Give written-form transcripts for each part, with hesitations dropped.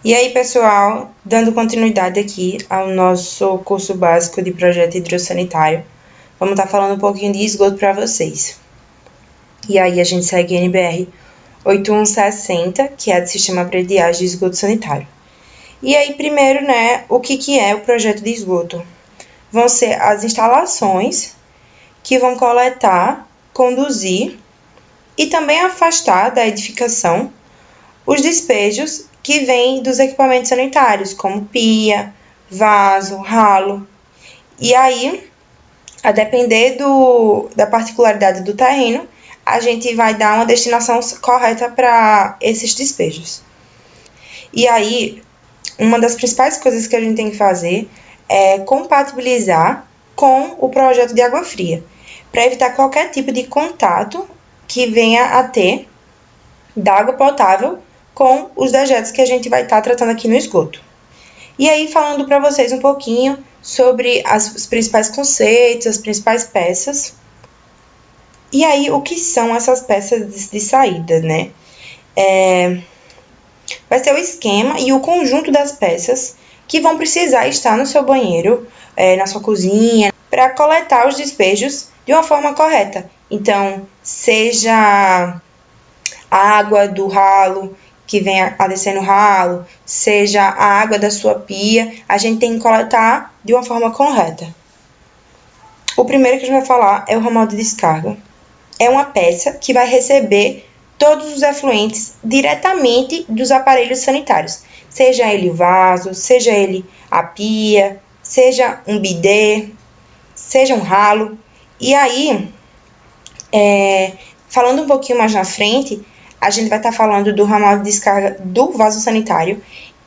E aí, pessoal, dando continuidade aqui ao nosso curso básico de projeto hidrossanitário, vamos estar falando um pouquinho de esgoto para vocês. E aí a gente segue NBR 8160, que é do Sistema Predial de Esgoto Sanitário. E aí, primeiro, né, o que é o projeto de esgoto? Vão ser as instalações que vão coletar, conduzir e também afastar da edificação os despejos que vêm dos equipamentos sanitários, como pia, vaso, ralo. E aí, a depender da particularidade do terreno, a gente vai dar uma destinação correta para esses despejos. E aí, uma das principais coisas que a gente tem que fazer é compatibilizar com o projeto de água fria, para evitar qualquer tipo de contato que venha a ter da água potável com os dejetos que a gente vai estar tratando aqui no esgoto. E aí, falando para vocês um pouquinho sobre os principais conceitos, as principais peças. E aí, o que são essas peças de saída, né? Vai ser o esquema e o conjunto das peças que vão precisar estar no seu banheiro, na sua cozinha, para coletar os despejos de uma forma correta. Então, seja a água do ralo, que vem a descer no ralo, seja a água da sua pia, a gente tem que coletar de uma forma correta. O primeiro que a gente vai falar é o ramal de descarga. É uma peça que vai receber todos os efluentes diretamente dos aparelhos sanitários, seja ele o vaso, seja ele a pia, seja um bidê, seja um ralo. E aí, falando um pouquinho mais na frente, a gente vai estar falando do ramal de descarga do vaso sanitário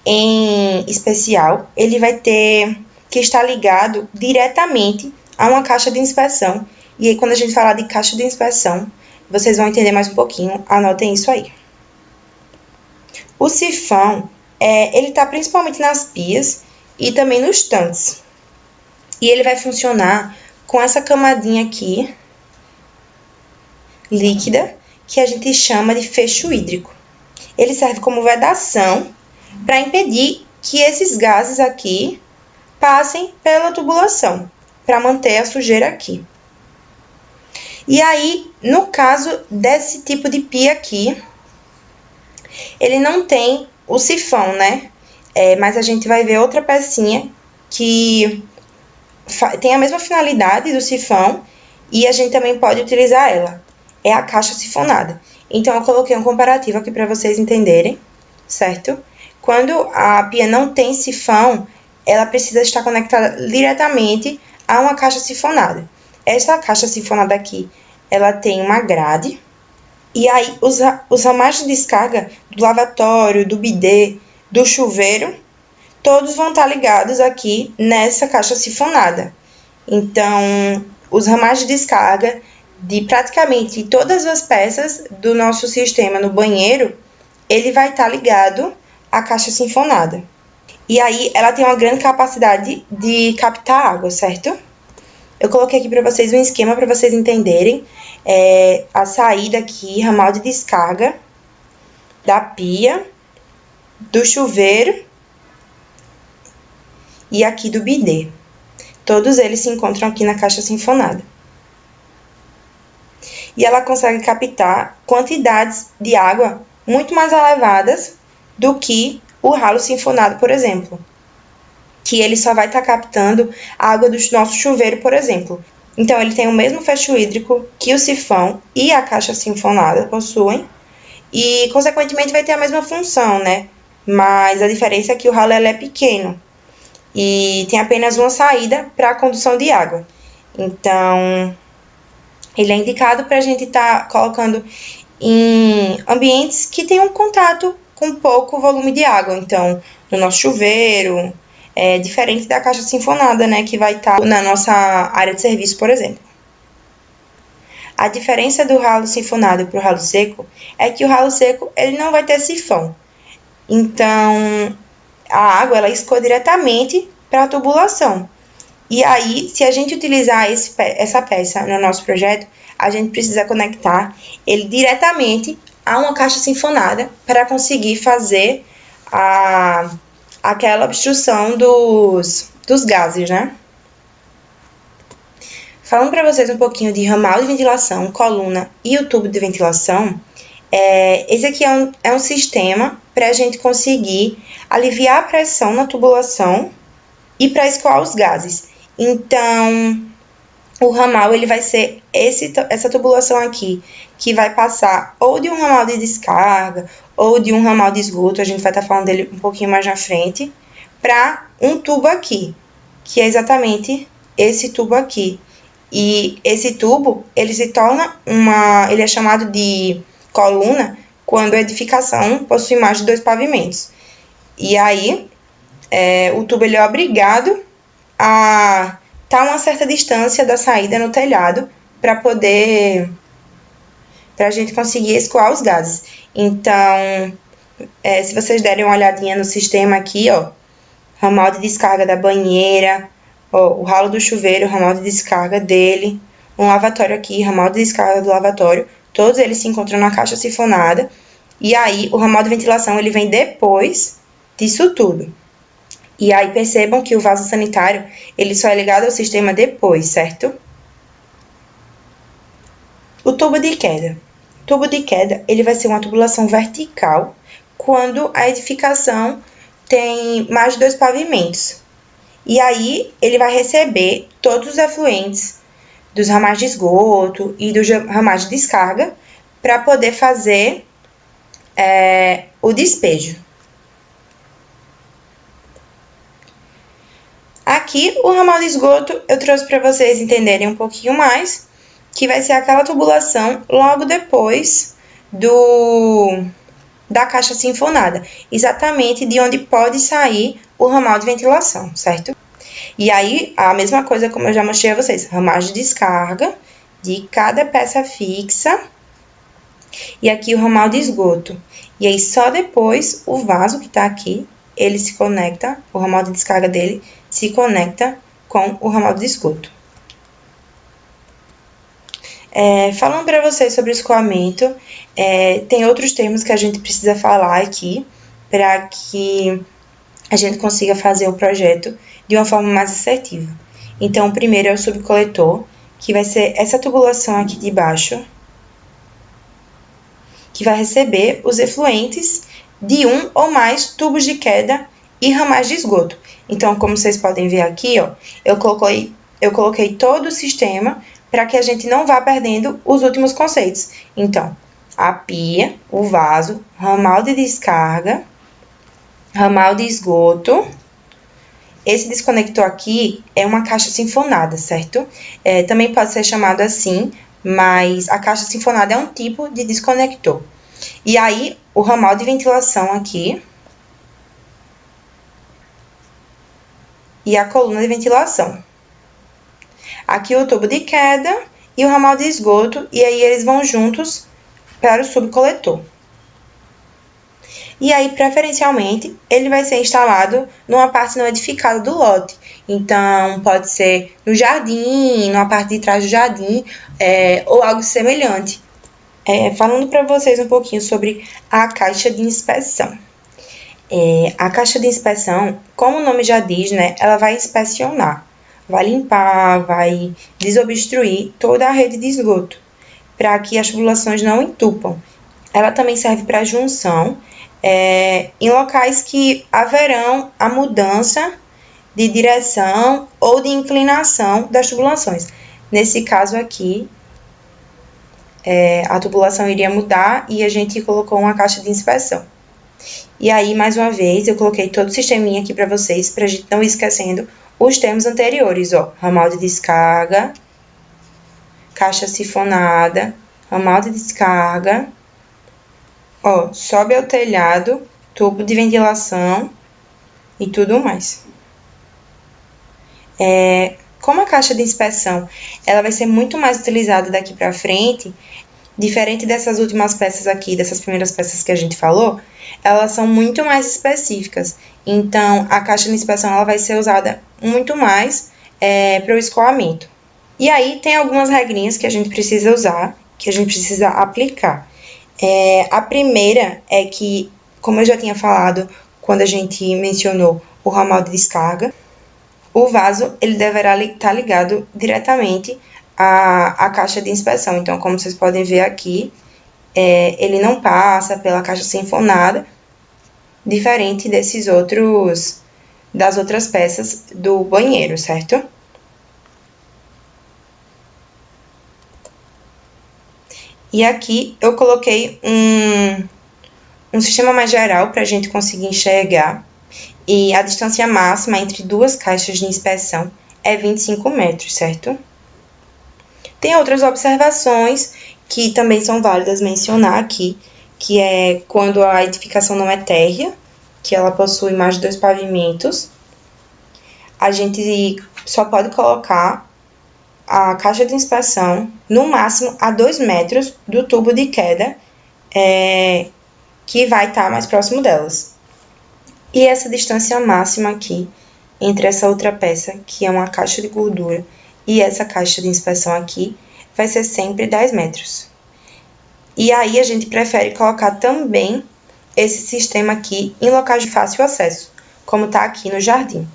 em especial. Ele vai ter que estar ligado diretamente a uma caixa de inspeção. E aí, quando a gente falar de caixa de inspeção, vocês vão entender mais um pouquinho. Anotem isso aí. O sifão, ele está principalmente nas pias e também nos tanques. E ele vai funcionar com essa camadinha aqui, líquida, que a gente chama de fecho hídrico. Ele serve como vedação para impedir que esses gases aqui passem pela tubulação, para manter a sujeira aqui. E aí, no caso desse tipo de pia aqui, ele não tem o sifão, né? Mas a gente vai ver outra pecinha que tem a mesma finalidade do sifão e a gente também pode utilizar ela. É a caixa sifonada. Então, eu coloquei um comparativo aqui para vocês entenderem, certo? Quando a pia não tem sifão, ela precisa estar conectada diretamente a uma caixa sifonada. Essa caixa sifonada aqui, ela tem uma grade. E aí, os ramais de descarga do lavatório, do bidê, do chuveiro, todos vão estar ligados aqui nessa caixa sifonada. Então, os ramais de descarga de praticamente todas as peças do nosso sistema no banheiro, ele vai estar ligado à caixa sifonada. E aí, ela tem uma grande capacidade de captar água, certo? Eu coloquei aqui para vocês um esquema para vocês entenderem a saída aqui, ramal de descarga da pia, do chuveiro e aqui do bidê. Todos eles se encontram aqui na caixa sifonada. E ela consegue captar quantidades de água muito mais elevadas do que o ralo sifonado, por exemplo, que ele só vai estar captando a água do nosso chuveiro, por exemplo. Então, ele tem o mesmo fecho hídrico que o sifão e a caixa sifonada possuem, e, consequentemente, vai ter a mesma função, né? Mas a diferença é que o ralo é pequeno e tem apenas uma saída para a condução de água. Então, ele é indicado para a gente estar colocando em ambientes que tenham contato com pouco volume de água. Então, no nosso chuveiro, diferente da caixa sifonada, né, que vai estar na nossa área de serviço, por exemplo. A diferença do ralo sifonado para o ralo seco é que o ralo seco ele não vai ter sifão. Então, a água ela escoa diretamente para a tubulação. E aí, se a gente utilizar essa peça no nosso projeto, a gente precisa conectar ele diretamente a uma caixa sifonada para conseguir fazer aquela obstrução dos gases, né? Falando para vocês um pouquinho de ramal de ventilação, coluna e o tubo de ventilação, esse aqui é um sistema para a gente conseguir aliviar a pressão na tubulação e para escoar os gases. Então, o ramal ele vai ser essa tubulação aqui, que vai passar ou de um ramal de descarga ou de um ramal de esgoto, a gente vai estar falando dele um pouquinho mais na frente, para um tubo aqui, que é exatamente esse tubo aqui. E esse tubo, ele se torna ele é chamado de coluna quando a edificação possui mais de 2 pavimentos. E aí, o tubo ele é obrigado a estar a uma certa distância da saída no telhado para a gente conseguir escoar os gases. Então, se vocês derem uma olhadinha no sistema aqui, ó, ramal de descarga da banheira, ó, o ralo do chuveiro, o ramal de descarga dele, um lavatório aqui, ramal de descarga do lavatório, todos eles se encontram na caixa sifonada. E aí, o ramal de ventilação, ele vem depois disso tudo. E aí, percebam que o vaso sanitário, ele só é ligado ao sistema depois, certo? O tubo de queda. O tubo de queda, ele vai ser uma tubulação vertical quando a edificação tem mais de 2 pavimentos. E aí, ele vai receber todos os efluentes dos ramais de esgoto e dos ramais de descarga para poder fazer o despejo. Aqui, o ramal de esgoto, eu trouxe para vocês entenderem um pouquinho mais, que vai ser aquela tubulação logo depois da caixa sinfonada, exatamente de onde pode sair o ramal de ventilação, certo? E aí, a mesma coisa como eu já mostrei a vocês, ramal de descarga de cada peça fixa, e aqui o ramal de esgoto. E aí, só depois, o vaso que está aqui, ele se conecta, o ramal de descarga dele se conecta com o ramal de esgoto. Falando para vocês sobre o escoamento, tem outros termos que a gente precisa falar aqui para que a gente consiga fazer o projeto de uma forma mais assertiva. Então, o primeiro é o subcoletor, que vai ser essa tubulação aqui de baixo, que vai receber os efluentes de um ou mais tubos de queda e ramais de esgoto. Então, como vocês podem ver aqui, ó, eu coloquei todo o sistema para que a gente não vá perdendo os últimos conceitos. Então, a pia, o vaso, ramal de descarga, ramal de esgoto. Esse desconector aqui é uma caixa sinfonada, certo? Também pode ser chamado assim, mas a caixa sinfonada é um tipo de desconector. E aí, o ramal de ventilação aqui e a coluna de ventilação. Aqui o tubo de queda e o ramal de esgoto, e aí eles vão juntos para o subcoletor. E aí, preferencialmente, ele vai ser instalado numa parte não edificada do lote. Então, pode ser no jardim, numa parte de trás do jardim, ou algo semelhante. Falando para vocês um pouquinho sobre a caixa de inspeção. A caixa de inspeção, como o nome já diz, né, ela vai inspecionar, vai limpar, vai desobstruir toda a rede de esgoto, para que as tubulações não entupam. Ela também serve para junção em locais que haverão a mudança de direção ou de inclinação das tubulações. Nesse caso aqui, a tubulação iria mudar e a gente colocou uma caixa de inspeção. E aí, mais uma vez, eu coloquei todo o sisteminha aqui para vocês, para a gente não ir esquecendo os termos anteriores, ó. Ramal de descarga, caixa sifonada, ramal de descarga, ó, sobe ao telhado, tubo de ventilação e tudo mais. Como a caixa de inspeção, ela vai ser muito mais utilizada daqui para frente, diferente dessas últimas peças aqui, dessas primeiras peças que a gente falou, elas são muito mais específicas. Então, a caixa de inspeção ela vai ser usada muito mais para o escoamento. E aí, tem algumas regrinhas que a gente precisa usar, que a gente precisa aplicar. A primeira é que, como eu já tinha falado, quando a gente mencionou o ramal de descarga, o vaso ele deverá estar ligado diretamente à caixa de inspeção. Então, como vocês podem ver aqui, ele não passa pela caixa sinfonada, diferente das outras peças do banheiro, certo? E aqui eu coloquei um sistema mais geral para a gente conseguir enxergar. E a distância máxima entre duas caixas de inspeção é 25 metros, certo? Tem outras observações que também são válidas mencionar aqui, que é quando a edificação não é térrea, que ela possui mais de 2 pavimentos, a gente só pode colocar a caixa de inspeção no máximo a 2 metros do tubo de queda que vai estar mais próximo delas. E essa distância máxima aqui, entre essa outra peça, que é uma caixa de gordura, e essa caixa de inspeção aqui, vai ser sempre 10 metros. E aí a gente prefere colocar também esse sistema aqui em locais de fácil acesso, como está aqui no jardim.